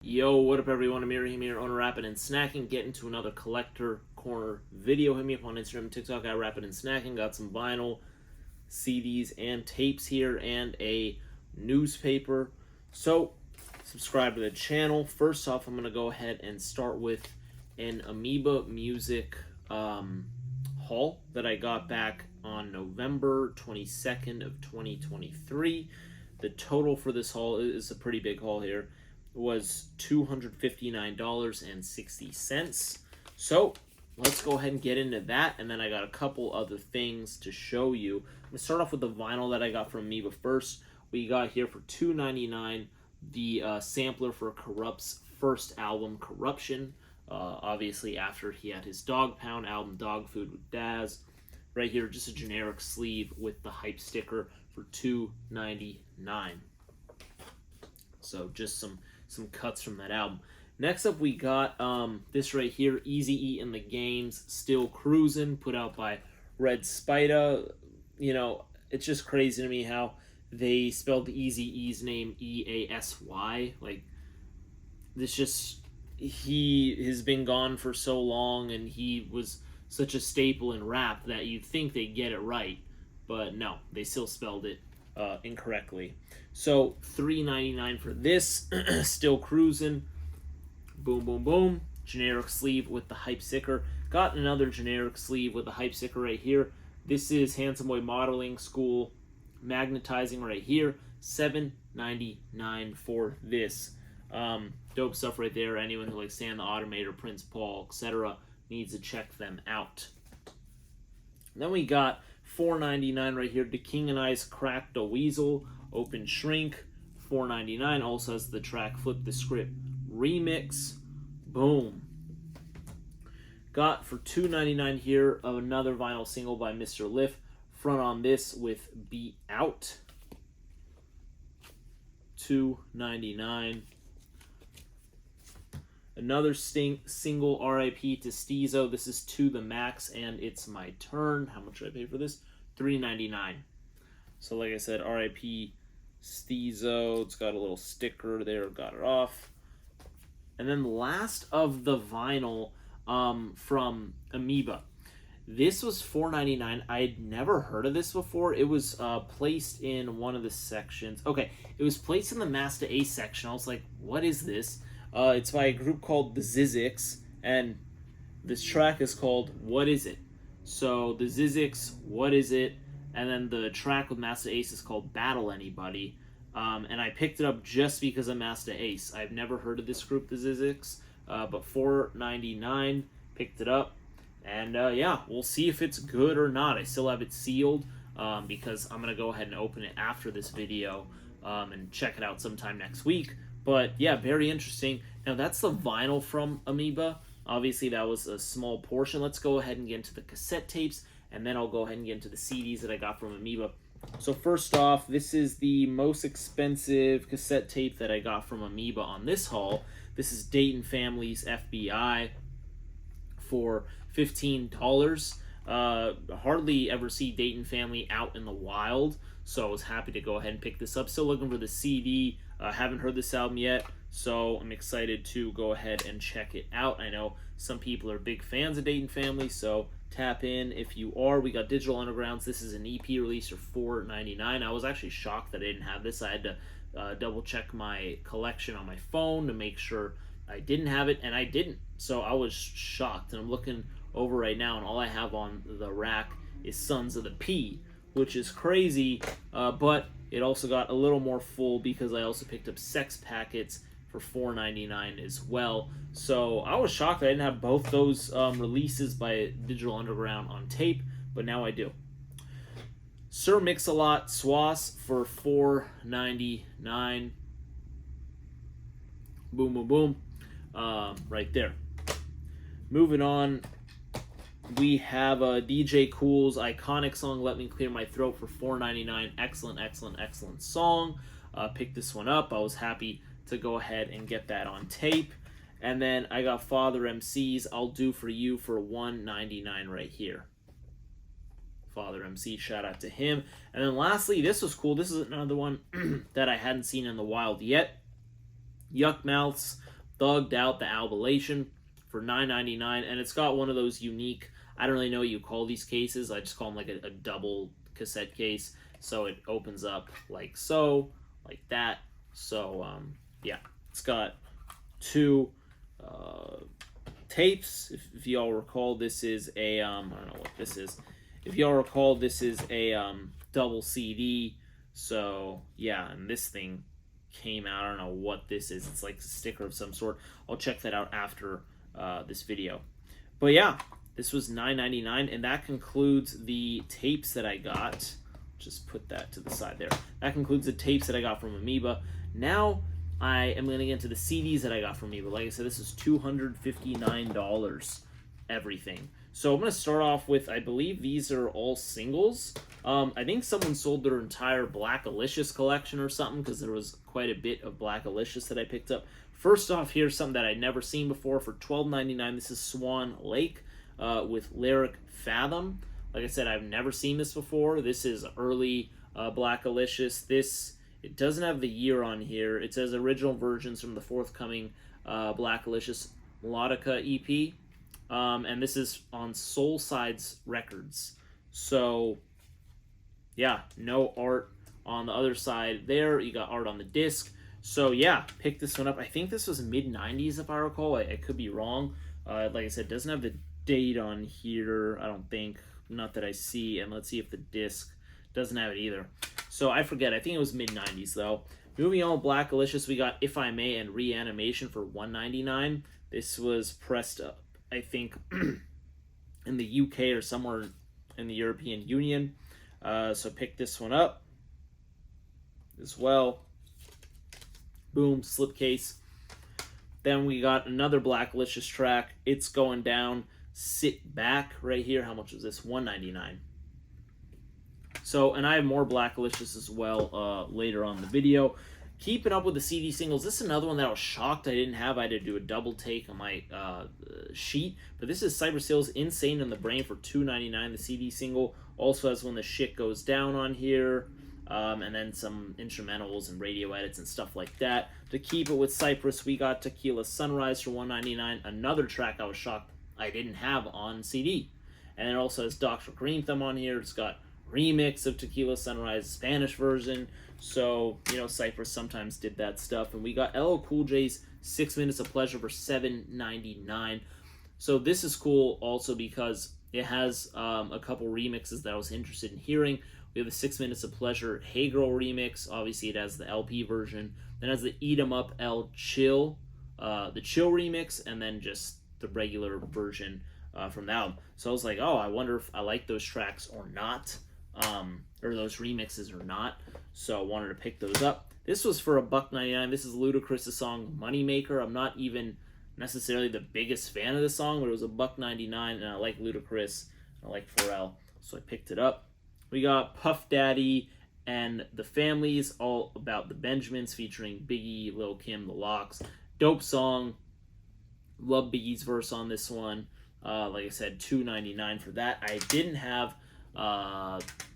Yo, what up everyone, Amir here, owner Rapid and Snacking. Get into another collector corner video. Hit me up on Instagram and TikTok at Rapid and Snacking. Got some vinyl, CDs, and tapes here, and a newspaper. So, subscribe to the channel. First off, I'm going to go ahead and start with an Amoeba Music haul that I got back on November 22nd of 2023. The total for this haul is a pretty big haul here. Was $259.60. So let's go ahead and get into that, and then I got a couple other things to show you. I'm gonna start off with the vinyl that I got from Amoeba first. We got here for $2.99 the sampler for Corrupt's first album, Corruption. Obviously after he had his Dog Pound album, Dog Food with Daz. Right here, just a generic sleeve with the hype sticker for $2.99. So just some cuts from that album. Next up, we got this right here, Eazy-E in the Games, Still Cruisin', put out by Red Spida. You know, it's just crazy to me how they spelled Eazy-E's name E-A-S-Y. Like, this just, he has been gone for so long, and he was such a staple in rap that you'd think they'd get it right. But no, they still spelled it incorrectly. So $3.99 for this. Still Cruisin'. Boom, boom, boom. Generic sleeve with the hype sticker. Got another generic sleeve with the hype sticker right here. This is Handsome Boy Modeling School Magnetizing right here. $7.99 for this. Dope stuff right there. Anyone who likes Stan the Automator, Prince Paul, etc. needs to check them out. Then we got $4.99 right here. The King and I's Crack the Weasel Open Shrink. $4.99. Also has the track Flip the Script remix. Boom. Got for $2.99 here another vinyl single by Mr. Liff. Front on this with Beat Out. $2.99. Another single, R.I.P. to Steezo. This is To the Max, and It's My Turn. How much did I pay for this? $3.99. So like I said, R.I.P. Steezo. It's got a little sticker there. Got it off. And then last of the vinyl from Amoeba. This was $4.99. I had never heard of this before. It was placed in one of the sections. Okay, it was placed in the Master Ace section. I was like, what is this? It's by a group called the Zizix, and this track is called What Is It? So the Zizix, What Is It? And then the track with Master Ace is called Battle Anybody. And I picked it up just because of Master Ace. I've never heard of this group, the Zizix, but $4.99, picked it up. And yeah, we'll see if it's good or not. I still have it sealed because I'm going to go ahead and open it after this video and check it out sometime next week. But yeah, very interesting. Now that's the vinyl from Amoeba. Obviously that was a small portion. Let's go ahead and get into the cassette tapes, and then I'll go ahead and get into the CDs that I got from Amoeba. So first off, this is the most expensive cassette tape that I got from Amoeba on this haul. This is Dayton Family's FBI for $15. Hardly ever see Dayton Family out in the wild, so I was happy to go ahead and pick this up. Still looking for the CD. Haven't heard this album yet, so I'm excited to go ahead and check it out. I know some people are big fans of Dayton Family, so tap in if you are. We got Digital Undergrounds. This is an EP release for $4.99. I was actually shocked that I didn't have this. I had to double check my collection on my phone to make sure I didn't have it, and I didn't. So I was shocked, and I'm looking over right now, and all I have on the rack is Sons of the P, which is crazy, but it also got a little more full because I also picked up Sex Packets for $4.99 as well. So I was shocked I didn't have both those releases by Digital Underground on tape, but now I do. Sir Mix-a-Lot Swass for $4.99. Boom, boom, boom. Right there. Moving on, we have DJ Cool's iconic song, Let Me Clear My Throat, for $4.99. Excellent, excellent, excellent song. Picked this one up. I was happy to go ahead and get that on tape. And then I got Father MC's I'll Do For You for $1.99 right here. Father MC, shout out to him. And then lastly, this was cool. This is another one that I hadn't seen in the wild yet. Yuck Mouth's Thugged Out, the albulation for $9.99, and it's got one of those unique, I don't really know what you call these cases, I just call them like a double cassette case, so it opens up like so, like that. So yeah, it's got two tapes. If y'all recall, this is a I don't know what this is. If y'all recall, this is a double CD. So yeah, and this thing came out. I don't know what this is. It's like a sticker of some sort. I'll check that out after this video. But yeah, this was $9.99, and that concludes the tapes that I got. Just put that to the side there. That concludes the tapes that I got from Amoeba. Now I am going to get into the CDs that I got from Amoeba. Like I said, this is $259 everything. So I'm going to start off with, I believe these are all singles. I think someone sold their entire Blackalicious collection or something, because there was quite a bit of Blackalicious that I picked up. First off, here's something that I'd never seen before for $12.99. This is Swan Lake with Lyric Fathom. Like I said, I've never seen this before. This is early Blackalicious. It doesn't have the year on here. It says original versions from the forthcoming Blackalicious Melodica EP. And this is on Soul Sides Records. So, yeah, no art on the other side there. You got art on the disc. So, yeah, pick this one up. I think this was mid-90s, if I recall. I could be wrong. Like I said, it doesn't have the date on here, I don't think. Not that I see. And let's see if the disc doesn't have it either. So, I forget. I think it was mid-90s, though. Moving on with Blackalicious, we got If I May and Reanimation for $1.99. This was pressed up, I think, in the UK or somewhere in the European Union. So pick this one up as well. Boom, slipcase. Then we got another Blackalicious track. It's Going Down. Sit Back right here. How much was this? $1.99. So, and I have more Blackalicious as well later on in the video. Keeping up with the CD singles, this is another one that I was shocked I didn't have. I had to do a double take on my sheet. But this is Cypress Hill's Insane in the Brain for $2.99. The CD single also has When the Shit Goes Down on here. And then some instrumentals and radio edits and stuff like that. To keep it with Cypress, we got Tequila Sunrise for $1.99. Another track I was shocked I didn't have on CD. And it also has Dr. Green Thumb on here. It's got remix of Tequila Sunrise, Spanish version. So, you know, Cypress sometimes did that stuff. And we got LL Cool J's 6 Minutes of Pleasure for $7.99. So this is cool also because it has a couple remixes that I was interested in hearing. We have the 6 Minutes of Pleasure Hey Girl remix. Obviously, it has the LP version. Then it has the Eat 'Em Up L Chill, the Chill remix, and then just the regular version from the album. So I was like, oh, I wonder if I like those tracks or not. Or those remixes or not. So I wanted to pick those up. This was for $1.99. This is Ludacris' song Moneymaker. I'm not even necessarily the biggest fan of the song, but it was $1.99, and I like Ludacris. I like Pharrell, so I picked it up. We got Puff Daddy and the Families, all about the Benjamins, featuring Biggie, Lil' Kim, The Lox. Dope song. Love Biggie's verse on this one. Like I said, $2.99 for that. I didn't have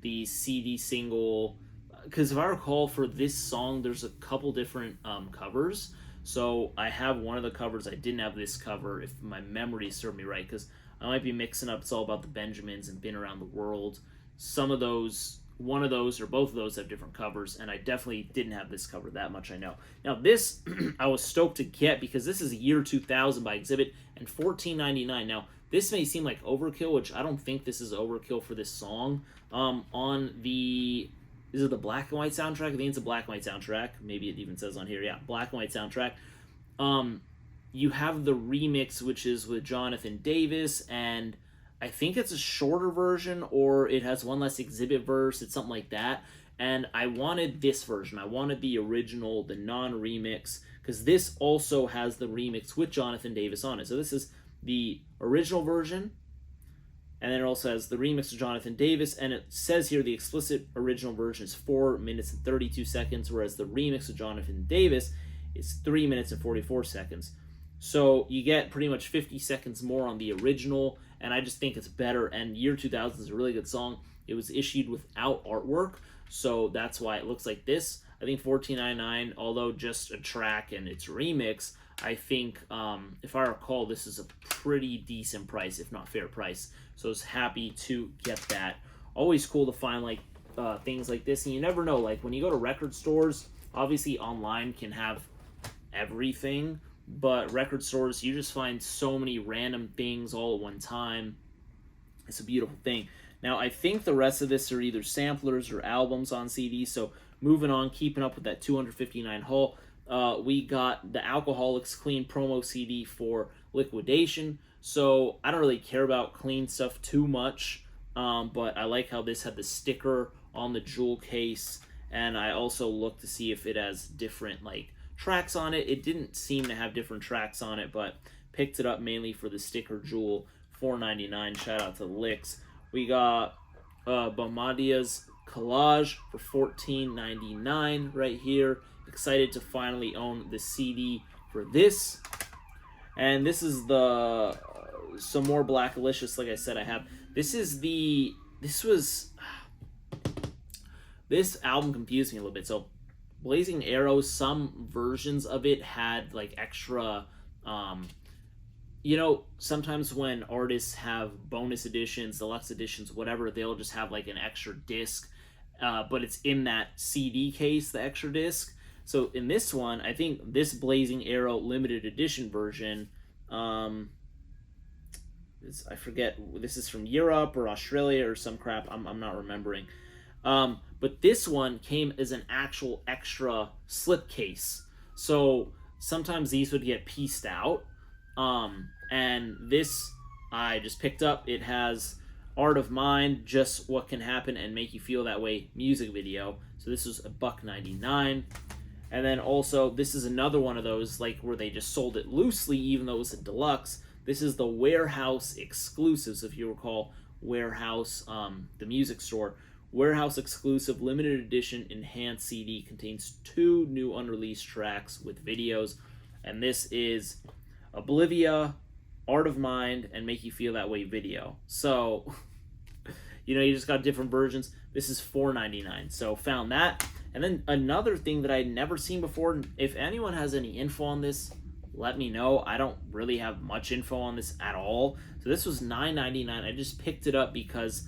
the CD single, because if I recall, for this song there's a couple different covers. So I have one of the covers. I didn't have this cover, if my memory served me right, because I might be mixing up It's All About the Benjamins and Been Around the World. Some of those, one of those or both of those have different covers, and I definitely didn't have this cover. That much I know. Now this I was stoked to get because this is Year 2000 by Exhibit and $14.99. Now this may seem like overkill, which I don't think this is overkill for this song. On the, is it the black and white soundtrack? I think it's a black and white soundtrack. Maybe it even says on here, yeah, black and white soundtrack. You have the remix, which is with Jonathan Davis, and I think it's a shorter version, or it has one less Exhibit verse. It's something like that. And I wanted this version. I wanted the original, the non-remix, because this also has the remix with Jonathan Davis on it. So this is the original version, and then it also has the remix of Jonathan Davis, and it says here the explicit original version is 4 minutes and 32 seconds, whereas the remix of Jonathan Davis is 3 minutes and 44 seconds. So you get pretty much 50 seconds more on the original, and I just think it's better. And Year 2000 is a really good song. It was issued without artwork, so that's why it looks like this. I think $14.99, although just a track and its remix, I think, if I recall, this is a pretty decent price, if not fair price. So I was happy to get that. Always cool to find like things like this, and you never know. Like when you go to record stores, obviously online can have everything, but record stores, you just find so many random things all at one time. It's a beautiful thing. Now, I think the rest of this are either samplers or albums on CD, so moving on, keeping up with that 259 haul, we got the Alcoholics Clean promo CD for Liquidation, so I don't really care about clean stuff too much, but I like how this had the sticker on the jewel case, and I also looked to see if it has different, like, tracks on it. It didn't seem to have different tracks on it, but picked it up mainly for the sticker jewel. $4.99. Shout out to the Licks. We got Bomadia's Collage for $14.99 right here. Excited to finally own the CD for this. And this is the some more Blackalicious. Like I said, I have. This album confused me a little bit. So Blazing Arrows, some versions of it had like extra, sometimes when artists have bonus editions, deluxe editions, whatever, they'll just have like an extra disc, but it's in that CD case, the extra disc. So in this one, I think this Blazing Arrow limited edition version, I forget, this is from Europe or Australia or some crap, I'm not remembering. But this one came as an actual extra slipcase. So sometimes these would get pieced out. And this I just picked up. It has Art of Mind, Just What Can Happen and Make You Feel That Way music video. So this was $1.99. And then also, this is another one of those like where they just sold it loosely, even though it was a deluxe. This is the Warehouse exclusives, if you recall, Warehouse, the music store. Warehouse exclusive limited edition enhanced CD contains 2 new unreleased tracks with videos, and this is Oblivia, Art of Mind, and Make You Feel That Way video. So, you just got different versions. This is $4.99, so found that. And then another thing that I'd never seen before, if anyone has any info on this, let me know. I don't really have much info on this at all. So this was $9.99. I just picked it up because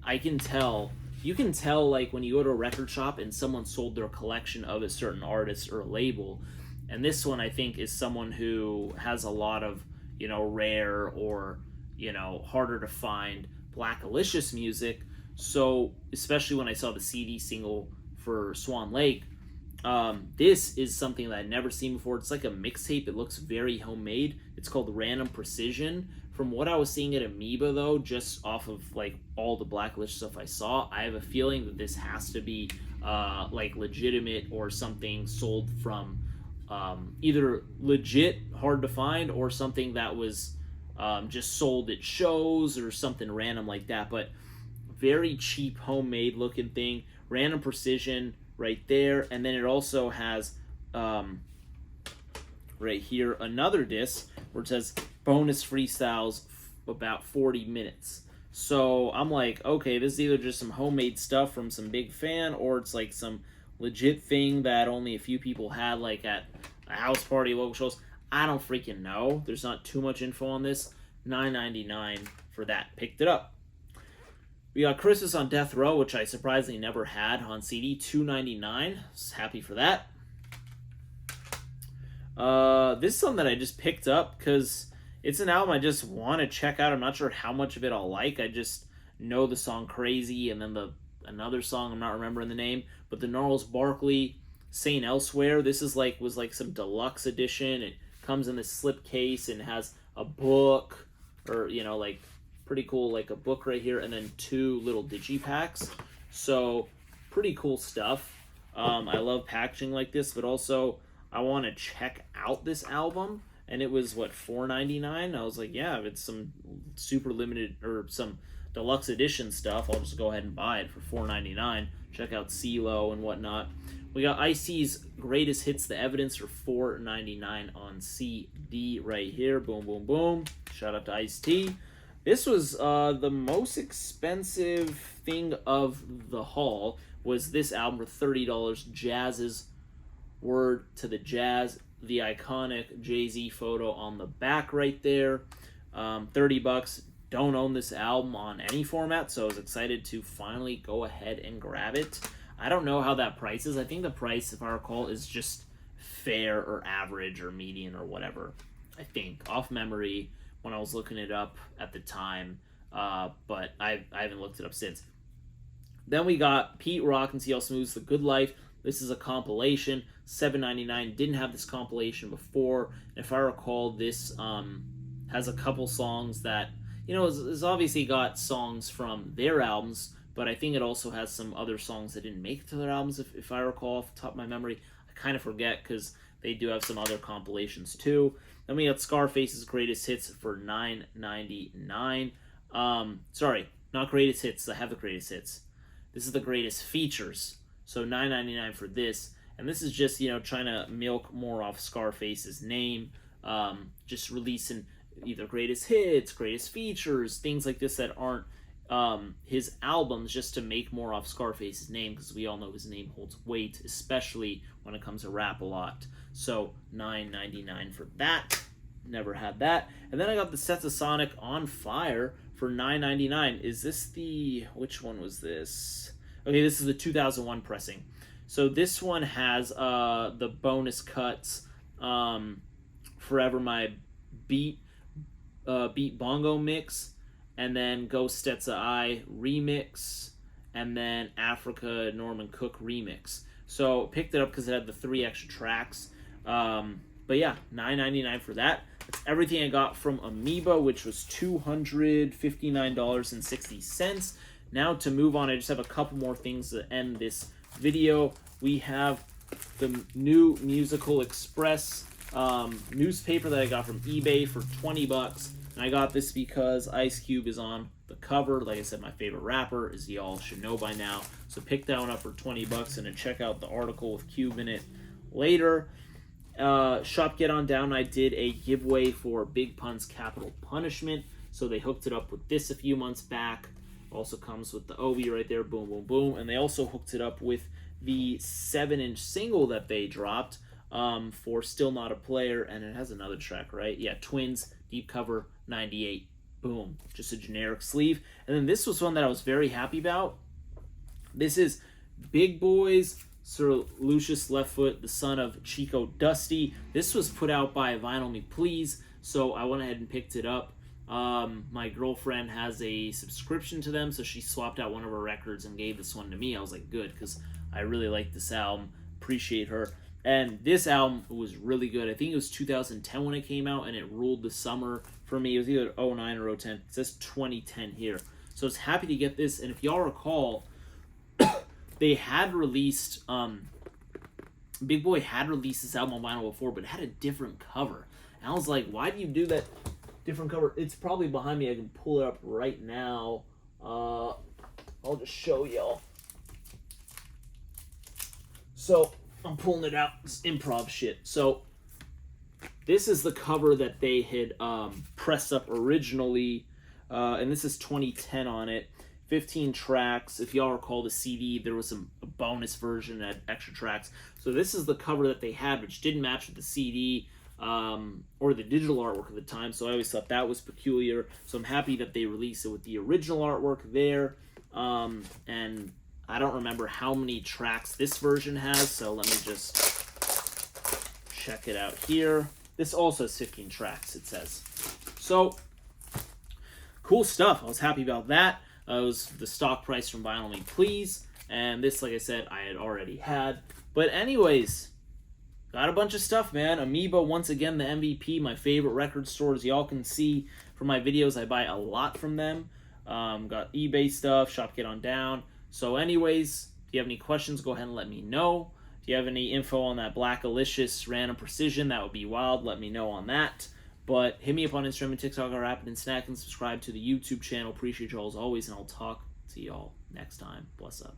I can tell... You can tell, like, when you go to a record shop and someone sold their collection of a certain artist or a label. And this one, I think, is someone who has a lot of, rare or, harder to find Blackalicious music. So, especially when I saw the CD single for Swan Lake, this is something that I'd never seen before. It's like a mixtape. It looks very homemade. It's called Random Precision. From what I was seeing at Amoeba, though, just off of like all the Blacklist stuff I saw, I have a feeling that this has to be like legitimate or something sold from either legit, hard to find, or something that was just sold at shows or something random like that. But very cheap, homemade looking thing. Random Precision right there, and then it also has right here another disc where it says bonus freestyles about 40 minutes. So I'm like, okay, this is either just some homemade stuff from some big fan, or it's like some legit thing that only a few people had, like at a house party, local shows. I don't freaking know. There's not too much info on this. $9.99 for that. Picked it up. We got Christmas on Death Row, which I surprisingly never had on CD. $2.99. Happy for that. This is something that I just picked up because it's an album I just want to check out. I'm not sure how much of it I'll like. I just know the song Crazy, and then another song I'm not remembering the name, but the Gnarls Barkley, Saint Elsewhere. This is was some deluxe edition. It comes in this slip case and has a book, or pretty cool, like a book right here, and then 2 little digipacks. So pretty cool stuff. I love packaging like this, but also I want to check out this album. And it was, $4.99? I was like, yeah, if it's some super limited or some deluxe edition stuff, I'll just go ahead and buy it for $4.99. Check out CeeLo and whatnot. We got Ice-T's Greatest Hits, The Evidence for $4.99 on CD right here. Boom, boom, boom. Shout out to Ice-T. This was the most expensive thing of the haul, was this album for $30, Jazz's Word to the Jazz. the iconic Jay-Z photo on the back right there. $30. Don't own this album on any format, so I was excited to finally go ahead and grab it. I don't know how that price is. I think the price, if I recall, is just fair or average or median or whatever. I think, off memory, when I was looking it up at the time, but I haven't looked it up since. Then we got Pete Rock and CL Smooth's The Good Life. This is a compilation, $7.99. Didn't have this compilation before. If I recall, this has a couple songs that, you know, it's obviously got songs from their albums, but I think it also has some other songs that didn't make it to their albums, if I recall off the top of my memory. I kind of forget because they do have some other compilations too. Then we got Scarface's Greatest Hits for $9.99. Sorry, not Greatest Hits. I have the Greatest Hits. This is the Greatest Features. So $9.99 for this. And this is just, you know, trying to milk more off Scarface's name. Just releasing either Greatest Hits, Greatest Features, things like this that aren't his albums, just to make more off Scarface's name, because we all know his name holds weight, especially when it comes to rap a lot. So $9.99 for that. Never had that. And then I got the Setsasonic On Fire for $9.99. Is this the... which one was this? Okay, this is the 2001 pressing. So this one has the bonus cuts, Forever My Beat Bongo mix, and then Ghost Stetsa I remix, and then Africa Norman Cook remix. So picked it up because it had the 3 extra tracks. But yeah, $9.99 for that. That's everything I got from Amoeba, which was $259.60. Now to move on, I just have a couple more things to end this video. We have the new Musical Express newspaper that I got from eBay for $20. And I got this because Ice Cube is on the cover. Like I said, my favorite rapper, as y'all should know by now. So pick that one up for $20 and then check out the article with Cube in it later. Shop Get On Down, I did a giveaway for Big Pun's Capital Punishment. So they hooked it up with this a few months back. Also comes with the Ovi right there, boom, boom, boom. And they also hooked it up with the 7-inch single that they dropped for Still Not a Player. And it has another track, right? Yeah, Twins, Deep Cover, 98. Boom. Just a generic sleeve. And then this was one that I was very happy about. This is Big Boys, Sir Lucius Leftfoot, the son of Chico Dusty. This was put out by Vinyl Me Please, so I went ahead and picked it up. My girlfriend has a subscription to them, so she swapped out one of her records and gave this one to me. I was like, good, because I really like this album. Appreciate her. And this album was really good. I think it was 2010 when it came out, and it ruled the summer for me. It was either 09 or 010. It says 2010 here. So I was happy to get this, and if y'all recall, they had released, Big Boy had released this album on vinyl before, but it had a different cover. And I was like, why do you do that different cover? It's probably behind me. I can pull it up right now. I'll just show y'all. So, I'm pulling it out. It's improv shit. So, this is the cover that they had pressed up originally, and this is 2010 on it. 15 tracks. If y'all recall the CD, there was a bonus version that had extra tracks. So this is the cover that they had, which didn't match with the CD or the digital artwork at the time. So I always thought that was peculiar. So I'm happy that they released it with the original artwork there. And I don't remember how many tracks this version has, so let me just check it out here. This also has 15 tracks, it says. So, cool stuff. I was happy about that. It was the stock price from Vinyl Me Please. And this, like I said, I had already had. But anyways, got a bunch of stuff, man. Amoeba, once again, the MVP, my favorite record stores. Y'all can see from my videos, I buy a lot from them. Got eBay stuff, Shop Get On Down. So anyways, if you have any questions, go ahead and let me know. If you have any info on that Blackalicious Random Precision, that would be wild. Let me know on that. But hit me up on Instagram and TikTok, Rapid and Snack, and subscribe to the YouTube channel. Appreciate y'all as always, and I'll talk to y'all next time. Bless up.